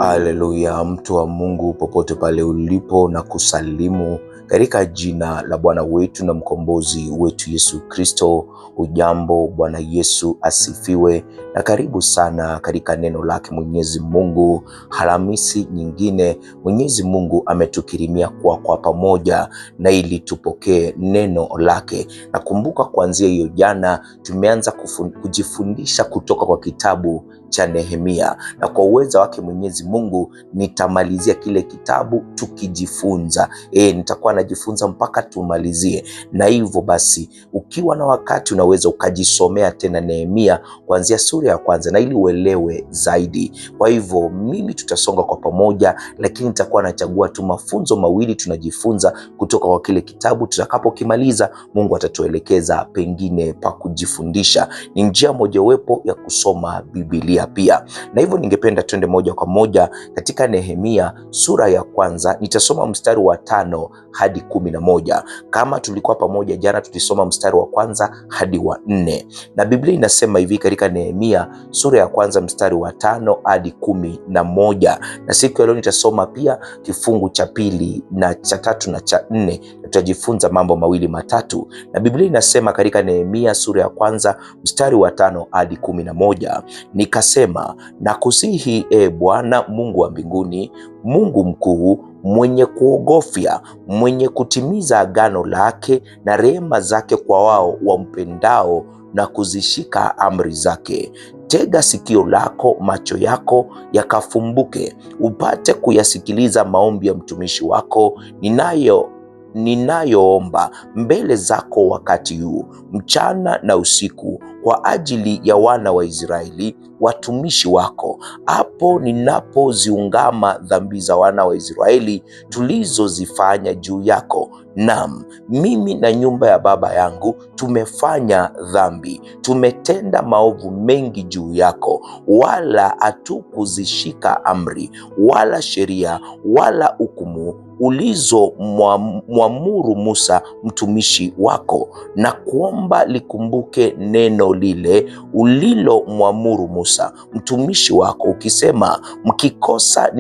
Haleluya, mtu wa Mungu popote pale ulipo, na kusalimu katika jina la Bwana wetu na mkombozi wetu Yesu Kristo. Ujambo, Bwana Yesu asifiwe, na karibu sana katika neno lake Mwenyezi Mungu. Alhamisi nyingine Mwenyezi Mungu ametukirimia kwa pamoja na ili tupokee neno lake. Na kumbuka, kuanzia hiyo jana tumeanza kujifundisha kutoka kwa kitabu cha Nehemia, na kwa uwezo wake Mwenyezi Mungu nitamalizia kile kitabu tukijifunza. Nitakuwa najifunza mpaka tumalizie, na hivyo basi ukiwa na wakati unaweza ukajisomea tena Nehemia kuanzia sura ya kwanza na ili uelewe zaidi. Kwa hivyo mimi tutasonga kwa pamoja, lakini nitakuwa nachagua tu mafunzo mawili tunajifunza kutoka kwa kile kitabu. Tutakapokimaliza Mungu atatuelekeza pengine pa kujifundisha. Ni njia mojawapo ya kusoma Biblia pia. Na hivyo ningependa twende moja kwa moja katika Nehemia sura ya kwanza. Nitasoma mstari wa 5 hadi 11. Kama tulikuwa pamoja jana, tulisoma mstari wa kwanza hadi wa 4. Na Biblia inasema hivi katika Nehemia sura ya kwanza mstari wa 5 hadi 11. Na siku ya leo nitasoma pia kifungu cha pili na cha 3 na cha 4. Tutajifunza mambo mawili matatu. Na Biblia inasema katika Nehemia sura ya kwanza mstari wa 5 hadi 11. Nikasema, nakusihi Bwana Mungu wa mbinguni, Mungu mkuu, mwenye kuogofya, mwenye kutimiza agano lake na rehema zake kwa wao wampendao na kuzishika amri zake. Tega sikio lako, macho yako yakafumbuke, upate kuyasikiliza maombi ya mtumishi wako ninayoomba mbele zako wakati huu mchana na usiku, kwa ajili ya wana wa Israeli watumishi wako, hapo ninapoziungama dhambi za wana wa Israeli tulizozifanya juu yako. Naam, mimi na nyumba ya baba yangu tumefanya dhambi, tumetenda maovu mengi juu yako, wala hatukuzishika amri wala sheria wala hukumu ulizomwamuru Musa mtumishi wako, na kuomba likumbuke neno lile ulilomwamuru Musa mtumishi wako, ukisema, mkikosa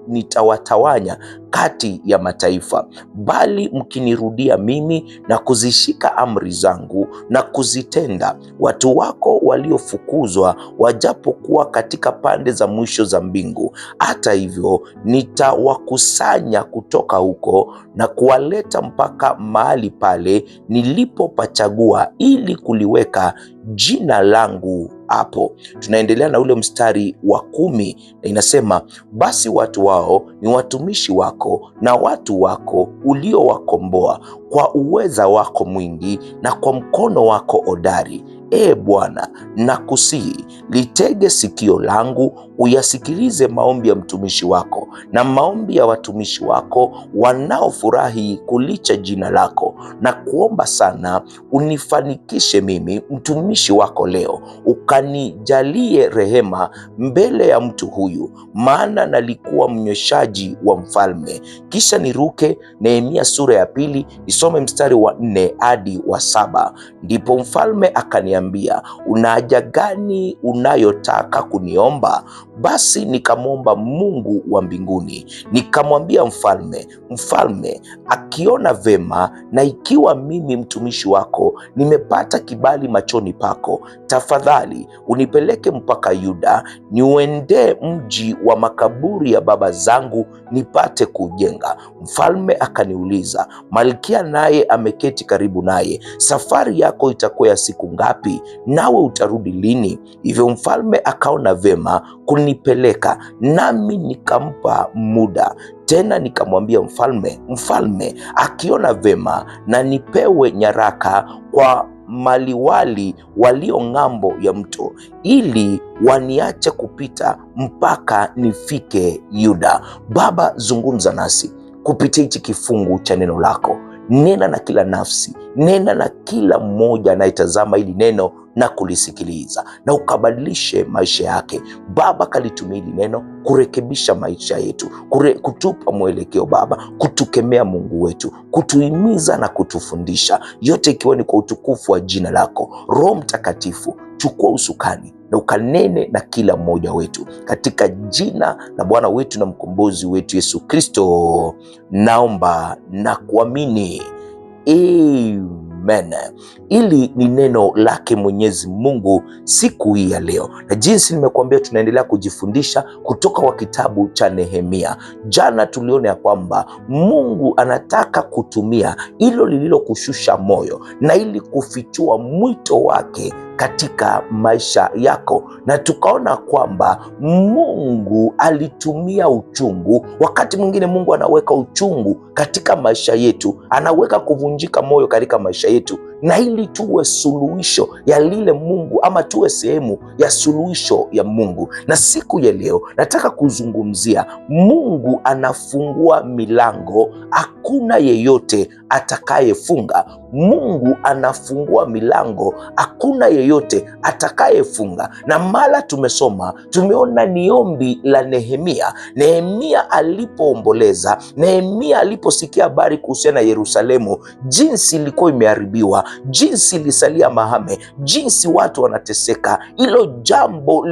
nitawatawanya kati ya mataifa, bali mkinirudia mimi na kuzishika amri zangu na kuzitenda, watu wako waliofukuzwa wajapokuwa katika pande za mwisho za mbingu, hata hivyo nitawakusanya kutoka huko na kuwaleta mpaka mahali pale nilipopachagua ili kuliweka jina langu hapo. Tunaendelea na ule mstari wa 10 na inasema, basi watu wao ni watumishi wako na watu wako uliowakomboa kwa uweza wako mwingi na kwa mkono wako hodari. Bwana, nakusihi, litege sikio langu, uyasikilize maombi ya mtumishi wako na maombi ya watumishi wako wanaofurahi kulicha jina lako, na kuomba sana unifanikishe mimi mtumishi wako leo, ukanijalie rehema mbele ya mtu huyu, maana nalikuwa mnyweshaji wa mfalme. Kisha niruke Nehemia sura ya pili, nisome mstari wa 4 hadi wa 7. Ndipo mfalme akaniambia, una haja gani unayotaka kuniomba? Basi nikamwomba Mungu wa mbinguni, nikamwambia mfalme akiona vema, na ikiwa mimi mtumishi wako nimepata kibali machoni pako, tafadhali unipeleke mpaka Yuda, niuendee mji wa makaburi ya baba zangu nipate kujenga. Mfalme akaniuliza, malkia naye ameketi karibu naye, safari yako itakuwa ya siku ngapi, nawe utarudi lini? Hivyo mfalme akaona vema kunipeleka, nami nikampa muda. Tena nikamwambia mfalme akiona vema, na nipewe nyaraka kwa maliwali walio ng'ambo ya mto, ili waniache kupita mpaka nifike Yuda. Baba, zungumza nasi kupitia hichi kifungu cha neno lako. Nena na kila nafsi, nena na kila mmoja anayetazama hili neno na kulisikiliza na ukabadilishe maisha yake. Baba, kalitumia hili neno kurekebisha maisha yetu, kutupa mwelekeo Baba, kutukemea Mungu wetu, kutuhimiza na kutufundisha, yote ikiwa ni kwa utukufu wa jina lako. Roho Mtakatifu, chukua usukani na ukanene na kila mmoja wetu, katika jina la Bwana wetu na mkombozi wetu Yesu Kristo naomba na kuamini, amen. Ili ni neno lake Mwenyezi Mungu siku hii ya leo, na jinsi nimekuambia, tunaendelea kujifundisha kutoka kwa kitabu cha Nehemia. Jana tuliona ya kwamba Mungu anataka kutumia hilo lililokushusha moyo na ili kufichua mwito wake katika maisha yako, na tukaona kwamba Mungu alitumia uchungu. Wakati mwingine Mungu anaweka uchungu katika maisha yetu, anaweka kuvunjika moyo katika maisha yetu, na ili tuwe suluhisho ya lile Mungu, ama tuwe sehemu ya suluhisho ya Mungu. Na siku ya leo nataka kuzungumzia Mungu anafungua milango, hakuna yeyote atakayefunga. Mungu anafungua milango, hakuna yeyote atakayefunga. Na mara tumeona ni ombi la Nehemia. Nehemia alipoomboleza, Nehemia aliposikia habari kuhusiana na Yerusalemu, jinsi ilikuwa imeharibiwa, jinsi ilisalia mahame, jinsi watu wanateseka, hilo jambo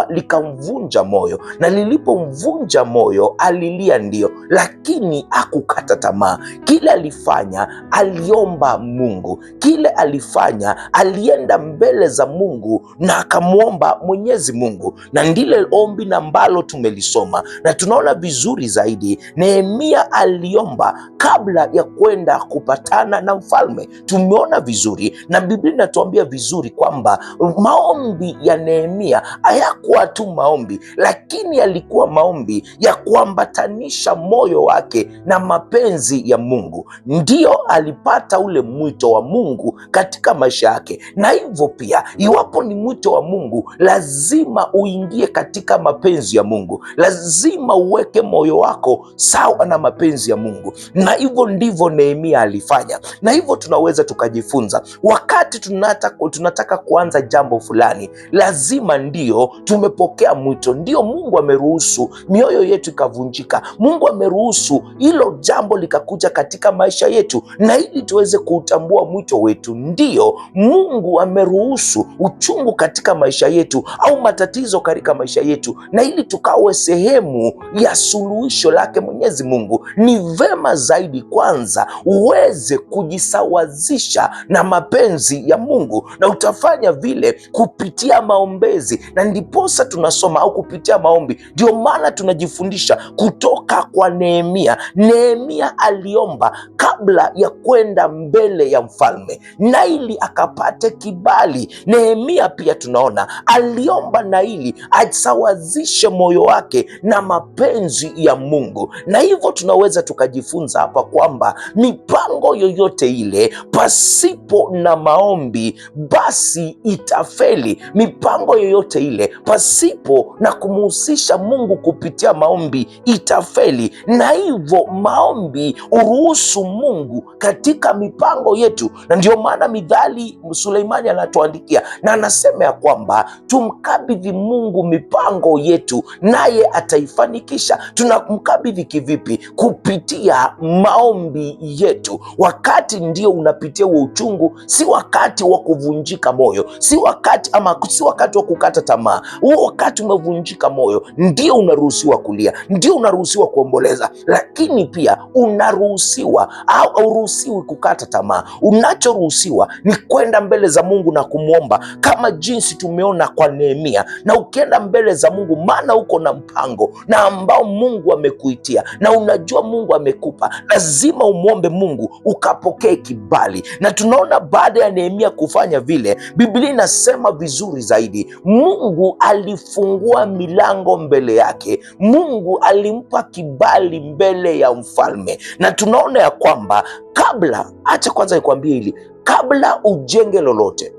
likamvunja moyo, na lilipomvunja moyo alilia ndio, lakini hakukata tamaa. Kile alifanya, aliomba Mungu. Kile alifanya, alienda mbele za Mungu na akamwomba Mwenyezi Mungu, na ndile ombi na ambalo tumelisoma na tunaona vizuri zaidi. Nehemia aliomba kabla ya kwenda kupatana na mfalme. Tumeona vizuri na Biblia inatuambia vizuri kwamba maombi ya Nehemia hayakuwa tu maombi, lakini yalikuwa maombi ya kuambatanisha moyo wake na mapenzi ya Mungu. Ndio alipata ule mwito wa Mungu katika maisha yake. Na hivyo pia, iwapo ni mwito wa Mungu, lazima uingie katika mapenzi ya Mungu, lazima uweke moyo wako sawa na mapenzi ya Mungu. Na hivyo ndivyo Nehemia alifanya, na hivyo tunaweza tukajifunza. Wakati tunataka kuanza jambo fulani, lazima ndio tumepokea mwito, ndio Mungu ameruhusu mioyo yetu ikavunjika, Mungu ameruhusu hilo jambo likakuja katika maisha yetu, na ili tuweze kuutambua mwito wetu, ndio Mungu ameruhusu uchungu katika maisha yetu au matatizo katika maisha yetu, na ili tukawe sehemu ya suluhisho lake Mwenyezi Mungu. Ni vema zaidi kwanza uweze kujisawazisha na mapenzi ya Mungu, na utafanya vile kupitia maombezi, na ndiposa tunasoma au kupitia maombi. Ndio maana tunajifundisha kutoka kwa Nehemia. Nehemia aliomba kabla ya kwenda mbele ya mfalme, na ili akapate kibali. Nehemia pia tunaona aliomba na ili asawazishe moyo wake na mapenzi ya Mungu. Na hivyo tunaweza tukajifunza hapa kwamba mipango yoyote ile pasipo na maombi basi itafeli. Mipango yoyote ile pasipo na kumuhusisha Mungu kupitia maombi itafeli. Na hivyo maombi uruhusu Mungu katika mipango yetu, na ndio maana Mithali Suleimani anatuandikia na anasema ya kwamba tumkabidhi Mungu mipango yetu naye ataifanikisha. Tunamkabidhi kivipi? Kupitia maombi yetu. Wakati ndio unapitia huo uchungu, si wakati wa kuvunjika moyo, si wakati wa kukata tamaa. Huo wakati umevunjika moyo, ndio unaruhusiwa kulia, ndio unaruhusiwa kuomboleza, lakini pia unaruhusiwa au hauruhusiwi kukata tamaa. Unachoruhusiwa ni kwenda mbele za Mungu na kumwomba, kama jinsi tumeona kwa Nehemia. Na ukienda mbele za Mungu, maana uko na mpango na ambao Mungu amekuitia na unajua Mungu amekupa, lazima umwombe Mungu ukapokee kibali. Na tunaona baada ya Nehemia kufanya vile, Biblia inasema vizuri zaidi, Mungu alifungua milango mbele yake, Mungu alimpa kibali mbele ya mfalme. Na tunaona ya kwamba acha kwanza nikwambie hili, kabla ujenge lolote,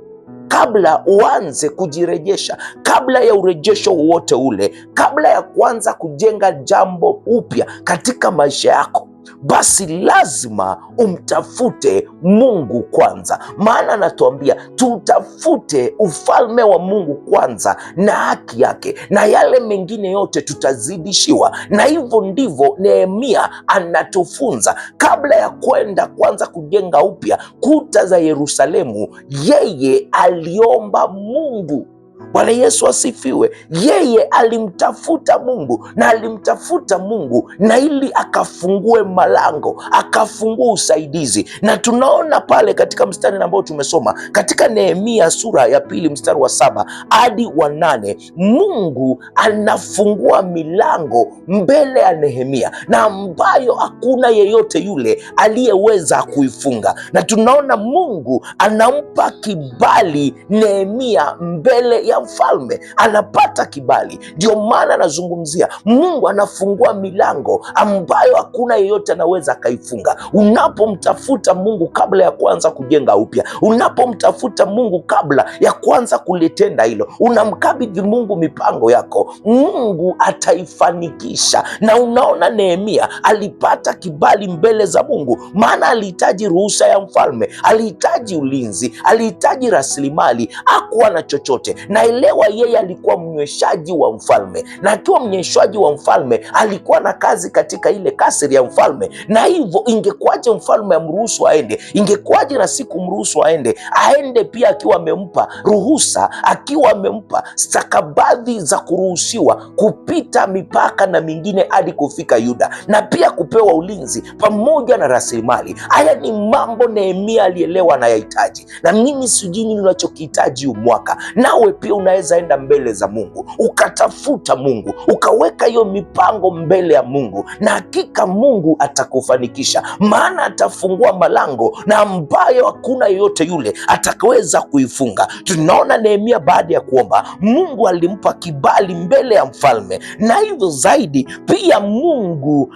kabla uanze kujirejesha, kabla ya urejesho wowote ule, kabla ya kuanza kujenga jambo upya katika maisha yako, basi lazima umtafute Mungu kwanza, maana anatuambia tutafute ufalme wa Mungu kwanza na haki yake, na yale mengine yote tutazidishiwa. Na hivyo ndivyo Nehemia anatufunza. Kabla ya kwenda kwanza kujenga upya kuta za Yerusalemu, yeye aliomba Mungu. Bwana Yesu asifiwe. Yeye alimtafuta Mungu na alimtafuta Mungu na ili akafungue malango, akafungue usaidizi. Na tunaona pale katika mstari ambao tumesoma katika Nehemia sura ya 2 mstari wa 7 hadi wa 8, Mungu anafungua milango mbele ya Nehemia na ambayo hakuna yeyote yule aliyeweza kuifunga. Na tunaona Mungu anampa kibali Nehemia mbele ya mfalme, anapata kibali. Ndio maana anazungumzia Mungu anafungua milango ambayo hakuna yeyote anaweza akaifunga. Unapomtafuta Mungu kabla ya kuanza kujenga upya, unapomtafuta Mungu kabla ya kuanza kulitenda hilo, unamkabidhi Mungu mipango yako, Mungu ataifanikisha. Na unaona Nehemia alipata kibali mbele za Mungu, maana alihitaji ruhusa ya mfalme, alihitaji ulinzi, alihitaji rasilimali, hakuwa na chochote. Naelewa yeye alikuwa mnyweshaji wa mfalme, na akiwa mnyweshaji wa mfalme alikuwa na kazi katika ile kasri ya mfalme. Na hivyo ingekuwaje mfalme amruhusu aende? Ingekuwaje na siku mruhusu aende pia akiwa amempa ruhusa, akiwa amempa stakabadhi za kuruhusiwa kupita mipaka na mingine hadi kufika Yuda, na pia kupewa ulinzi pamoja na rasilimali. Haya ni mambo Nehemia alielewa anayahitaji, na mimi sijui nini unachokihitaji mwaka. Nawe pia unaweza enda mbele za Mungu, ukatafuta Mungu, ukaweka hiyo mipango mbele ya Mungu, na hakika Mungu atakufanikisha, maana atafungua malango na ambayo hakuna yeyote yule atakaweza kuifunga. Tunaona Nehemia baada ya kuomba, Mungu alimpa kibali mbele ya mfalme, na hivyo zaidi pia Mungu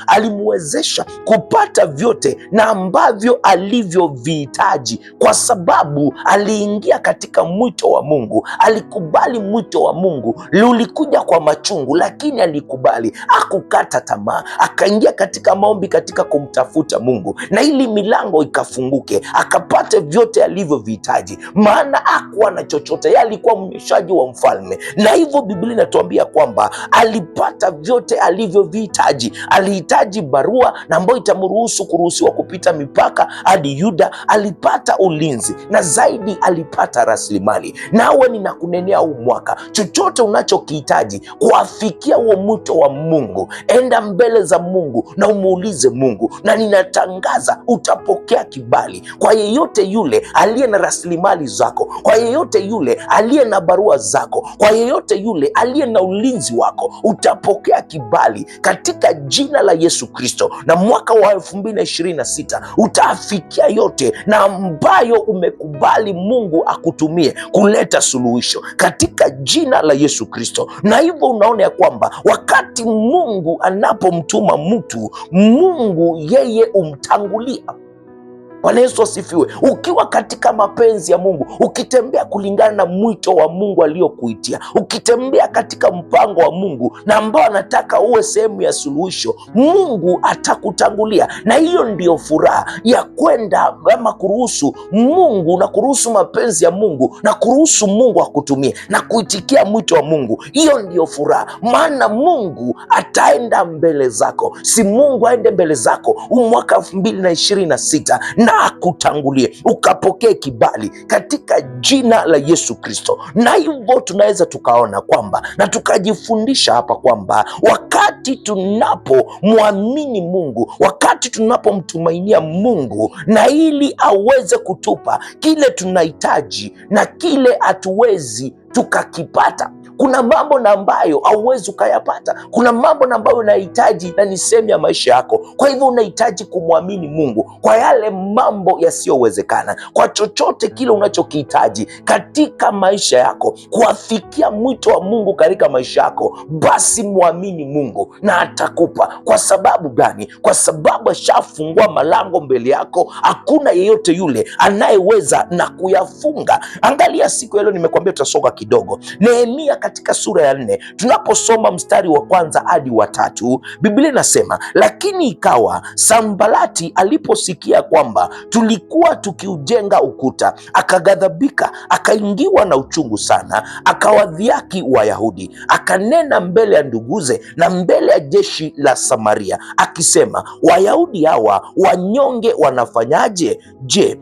alimwezesha kupata vyote na ambavyo alivyovihitaji, kwa sababu aliingia katika mwito wa Mungu, alikubali mwito wa Mungu. Ulikuja kwa machungu, lakini alikubali, hakukata tamaa, akaingia katika maombi, katika kumtafuta Mungu, na ili milango ikafunguke, akapate vyote alivyovihitaji, maana hakuwa na chochote. Yeye alikuwa mnyweshaji wa mfalme, na hivyo Biblia inatuambia kwamba alipata vyote alivyovihitaji. Alihitaji barua na ambayo itamruhusu kuruhusiwa kupita mipaka hadi Yuda, alipata ulinzi na zaidi alipata rasilimali. Nawe ninakunenea huu mwaka, chochote unachokihitaji kuafikia huo mwito wa Mungu, enda mbele za Mungu na umuulize Mungu, na ninatangaza utapokea kibali. Kwa yeyote yule aliye na rasilimali zako, kwa yeyote yule aliye na barua zako, kwa yeyote yule aliye na ulinzi wako, utapokea kibali katika jina la Yesu Kristo. Na mwaka wa 2026 utaafikia yote na ambayo umekubali Mungu akutumie kuleta suluhisho katika jina la Yesu Kristo. Na hivyo unaona ya kwamba wakati Mungu anapomtuma mtu, Mungu yeye umtangulia. Bwana Yesu asifiwe. Ukiwa katika mapenzi ya Mungu, ukitembea kulingana na mwito wa Mungu aliyokuitia, ukitembea katika mpango wa Mungu na ambao anataka uwe sehemu ya suluhisho, Mungu atakutangulia. Na hiyo ndiyo furaha ya kwenda ama kuruhusu Mungu na kuruhusu mapenzi ya Mungu na kuruhusu Mungu akutumie na kuitikia mwito wa Mungu. Hiyo ndiyo furaha, maana Mungu ataenda mbele zako. Si Mungu aende mbele zako mwaka 2026 na akutangulie, ukapokee kibali katika jina la Yesu Kristo. Na hivyo tunaweza tukaona kwamba na tukajifundisha hapa kwamba wakati tunapomwamini Mungu, wakati tunapomtumainia Mungu na ili aweze kutupa kile tunahitaji na kile hatuwezi tukakipata, kuna mambo na ambayo hauwezi ukayapata, kuna mambo na ambayo unahitaji na ni sehemu ya maisha yako. Kwa hivyo unahitaji kumwamini Mungu kwa yale mambo yasiyowezekana, kwa chochote kile unachokihitaji katika maisha yako, kuafikia mwito wa Mungu katika maisha yako, basi mwamini Mungu na atakupa. Kwa sababu gani? Kwa sababu ashafungua malango mbele yako, hakuna yeyote yule anayeweza na kuyafunga. Angalia siku ya leo, nimekuambia tutasonga kidogo. Nehemia katika sura ya 4 tunaposoma mstari wa kwanza hadi wa 3, Biblia inasema, lakini ikawa Sanbalati aliposikia kwamba tulikuwa tukiujenga ukuta, akaghadhabika, akaingiwa na uchungu sana, akawadhihaki Wayahudi, akanena mbele ya nduguze na mbele ya jeshi la Samaria akisema, Wayahudi hawa wanyonge wanafanyaje? Je,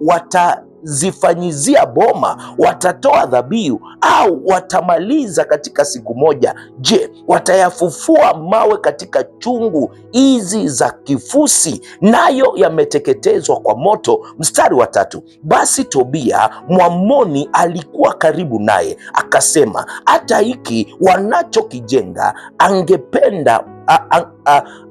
watazifanyizia boma? Watatoa dhabihu au watamaliza katika siku moja? Je, watayafufua mawe katika chungu hizi za kifusi, nayo yameteketezwa kwa moto? Mstari wa 3, basi Tobia Mwamoni alikuwa karibu naye, akasema, hata hiki wanachokijenga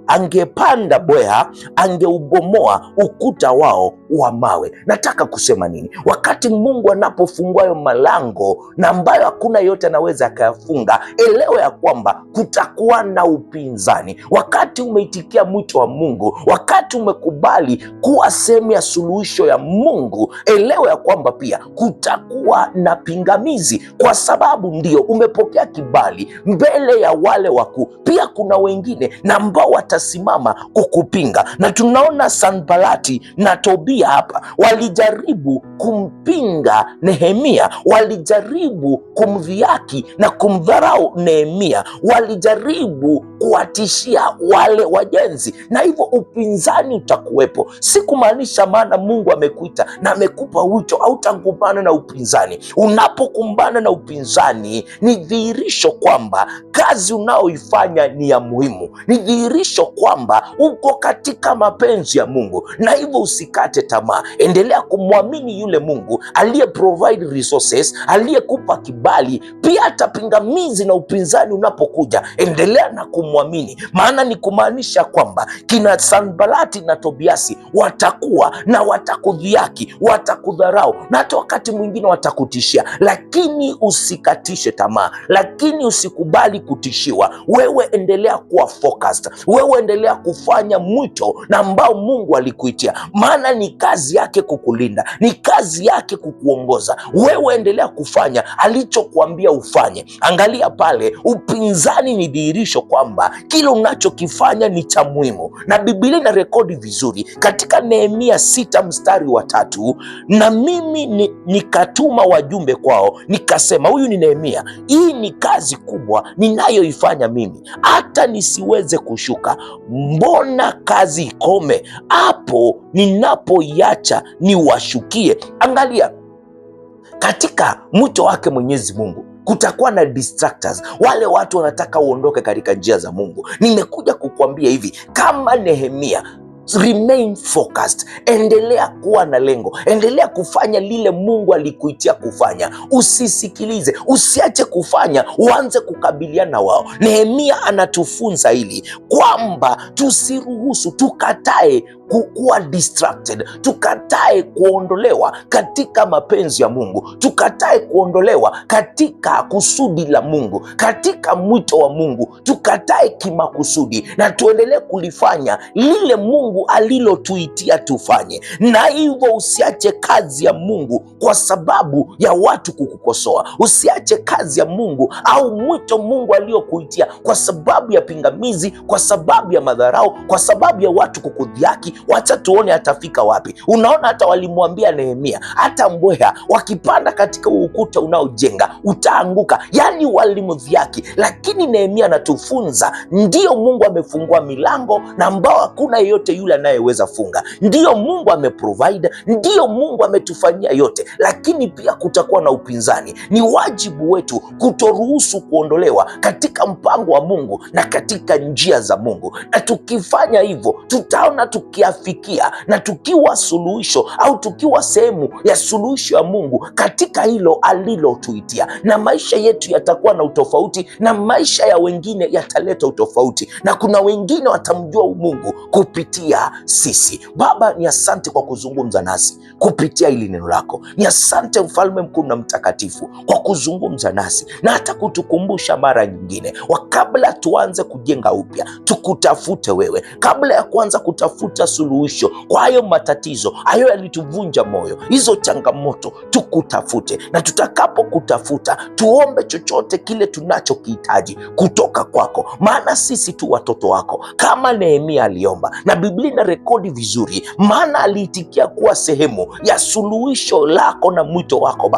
angepanda bweha, angeubomoa ukuta wao wa mawe. Nataka kusema nini? Wakati Mungu anapofungua hayo malango na ambayo hakuna yote anaweza akayafunga, elewa ya kwamba kutakuwa na upinzani. Wakati umeitikia mwito wa Mungu, wakati umekubali kuwa sehemu ya suluhisho ya Mungu, elewa ya kwamba pia kutakuwa na pingamizi, kwa sababu ndio umepokea kibali mbele ya wale wakuu. Pia kuna wengine na ambao watasimama kukupinga, na tunaona Sanbalati na Tobia hapa walijaribu kumpinga Nehemia, walijaribu kumdhihaki na kumdharau Nehemia, walijaribu kuwatishia wale wajenzi, na hivyo upinzani utakuwepo. Si kumaanisha maana Mungu amekuita na amekupa wito hautakumbana na upinzani. Unapokumbana na upinzani, ni dhihirisho kwamba kazi unaoifanya ni ya muhimu, ni dhihirisho kwamba uko katika mapenzi ya Mungu, na hivyo usikate tamaa. Endelea kumwamini yule Mungu aliye provide resources, aliyekupa kibali. Pia hata pingamizi na upinzani unapokuja, endelea na kumwamini, maana ni kumaanisha kwamba kina Sanbalati na Tobiasi watakuwa na watakudhihaki, watakudharau na hata wakati mwingine watakutishia, lakini usikatishe tamaa, lakini usikubali kutishiwa. Wewe endelea kuwa focused, wewe endelea kufanya mwito na ambao Mungu alikuitia, maana ni kazi yake kukulinda, ni kazi yake kukuongoza. Wewe endelea kufanya alichokuambia ufanye. Angalia pale, upinzani ni dhihirisho kwamba kile unachokifanya ni cha muhimu, na Biblia ina rekodi vizuri katika Nehemia 6 mstari wa 3, na mimi nikatuma wajumbe kwao nikasema, huyu ni Nehemia, hii ni kazi kubwa ninayoifanya mimi, hata nisiweze kushuka. Mbona kazi ikome hapo ninapoiacha niwashukie? Angalia, katika mwito wake Mwenyezi Mungu kutakuwa na distractors, wale watu wanataka uondoke katika njia za Mungu. Nimekuja kukuambia hivi, kama Nehemia, remain focused, endelea kuwa na lengo, endelea kufanya lile Mungu alikuitia kufanya. Usisikilize, usiache kufanya, uanze kukabiliana wao. Nehemia anatufunza hili kwamba tusiruhusu, tukatae kuwa distracted, tukatae kuondolewa katika mapenzi ya Mungu, tukatae kuondolewa katika kusudi la Mungu, katika mwito wa Mungu, tukatae kimakusudi na tuendelee kulifanya lile Mungu alilotuitia tufanye. Na hivyo usiache kazi ya Mungu kwa sababu ya watu kukukosoa, usiache kazi ya Mungu au mwito Mungu aliokuitia kwa sababu ya pingamizi, kwa sababu ya madharau, kwa sababu ya watu kukudhihaki. Wacha tuone atafika wapi. Unaona, hata walimwambia Nehemia, hata mbweha wakipanda katika ukuta unaojenga utaanguka. Yani walimdhihaki, lakini Nehemia anatufunza ndio Mungu amefungua milango na ambao hakuna yeyote yule anayeweza funga. Ndio Mungu ameprovide, ndio Mungu ametufanyia yote, lakini pia kutakuwa na upinzani. Ni wajibu wetu kutoruhusu kuondolewa katika mpango wa Mungu na katika njia za Mungu, na tukifanya hivyo tutaona tukiafikia na tukiwa suluhisho au tukiwa sehemu ya suluhisho ya Mungu katika hilo alilotuitia, na maisha yetu yatakuwa na utofauti na maisha ya wengine yataleta utofauti, na kuna wengine watamjua Mungu kupitia kupitia sisi. Baba, ni asante kwa kuzungumza nasi kupitia hili neno lako. Ni asante Mfalme mkuu na mtakatifu kwa kuzungumza nasi na hata kutukumbusha mara nyingine, kabla tuanze kujenga upya, tukutafute wewe, kabla ya kuanza kutafuta suluhisho kwa hayo matatizo, hayo yalituvunja moyo, hizo changamoto, tukutafute. Na tutakapokutafuta, tuombe chochote kile tunachokihitaji kutoka kwako, maana sisi tu watoto wako, kama Nehemia aliomba na Biblia ina rekodi vizuri, maana aliitikia kuwa sehemu ya suluhisho lako na mwito wako.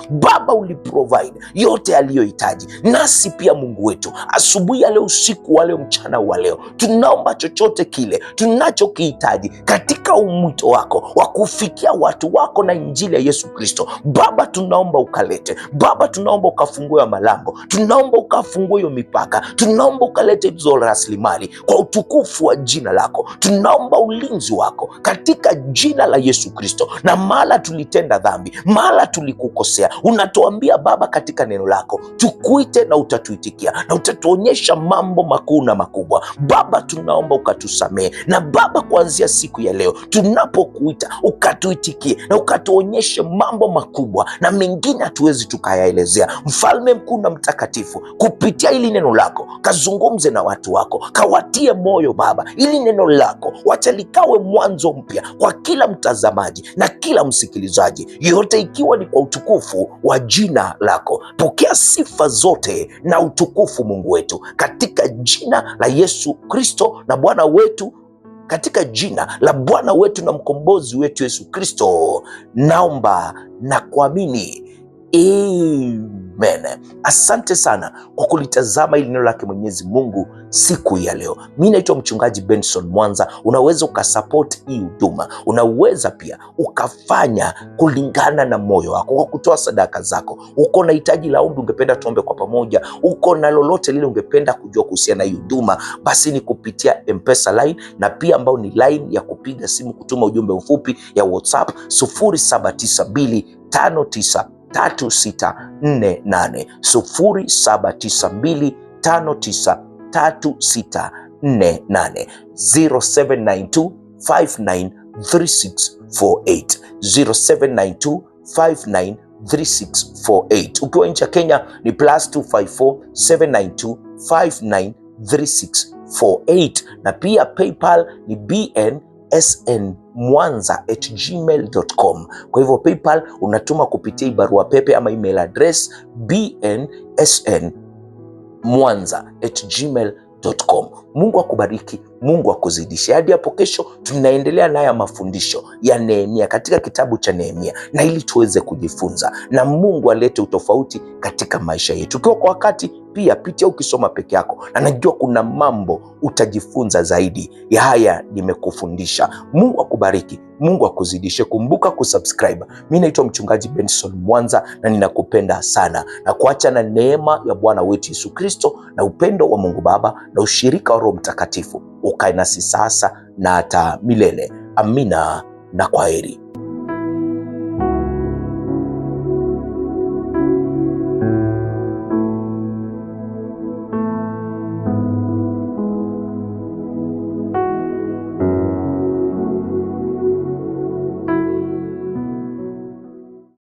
Baba uliprovide yote aliyohitaji, nasi pia Mungu wetu, asubuhi ya leo, usiku wa leo, mchana wa leo, tunaomba chochote kile tunachokihitaji katika umwito wako wa kufikia watu wako na injili ya Yesu Kristo. Baba, tunaomba ukalete. Baba, tunaomba ukafungue malango, tunaomba ukafungue hiyo mipaka, tunaomba ukalete hizo rasilimali kwa utukufu wa jina lako. Tunaomba ulinzi wako katika jina la Yesu Kristo. Na mahala tulitenda dhambi, mahala tulikukosea, unatuambia Baba katika neno lako, tukuite na utatuitikia na utatuonyesha mambo makuu na makubwa. Baba, tunaomba ukatusamehe, na Baba, kuanzia siku ya leo tunapokuita, ukatuitikie na ukatuonyeshe mambo makubwa na mengine hatuwezi tukayaelezea. Mfalme mkuu na mtakatifu, kupitia hili neno lako, kazungumze na watu wako, kawatie moyo Baba. Hili neno lako wacha likawe mwanzo mpya kwa kila mtazamaji na kila msikilizaji, yote ikiwa ni kwa utukufu wa jina lako. Pokea sifa zote na utukufu, Mungu wetu, katika jina la Yesu Kristo na Bwana wetu, katika jina la Bwana wetu na mkombozi wetu Yesu Kristo naomba na kuamini. Amen. Asante sana kwa kulitazama hili neno lake Mwenyezi Mungu siku ya leo. Mimi naitwa Mchungaji Benson Mwanza. Unaweza ukasupport hii huduma, unaweza pia ukafanya kulingana na moyo wako kwa kutoa sadaka zako. Uko na hitaji la ombi, ungependa tuombe kwa pamoja, uko na lolote lile ungependa kujua kuhusiana na hii huduma, basi ni kupitia M-Pesa line, na pia ambao ni line ya kupiga simu, kutuma ujumbe mfupi ya WhatsApp 0792593648 0792593648 0792593648 0792593648. Ukiwa nchi ya Kenya ni +254 792593648, na pia PayPal ni bnsnmwanza@gmail.com. Kwa hivyo PayPal unatuma kupitia barua pepe ama email address bnsnmwanza@gmail.com. Mungu akubariki, Mungu akuzidishe. Hadi hapo kesho tunaendelea naye mafundisho ya Nehemia katika kitabu cha Nehemia, na ili tuweze kujifunza na Mungu alete utofauti katika maisha yetu. Ukiwa kwa wakati pia pitia ukisoma peke yako, na najua kuna mambo utajifunza zaidi ya haya nimekufundisha. Mungu akubariki, Mungu akuzidishe. Kumbuka kusubscribe. Mimi naitwa Mchungaji Benson Mwanza na ninakupenda sana, na kuacha na neema ya Bwana wetu Yesu Kristo na upendo wa Mungu Baba na ushirika wa Roho Mtakatifu ukae nasi sasa na hata milele. Amina na kwaheri.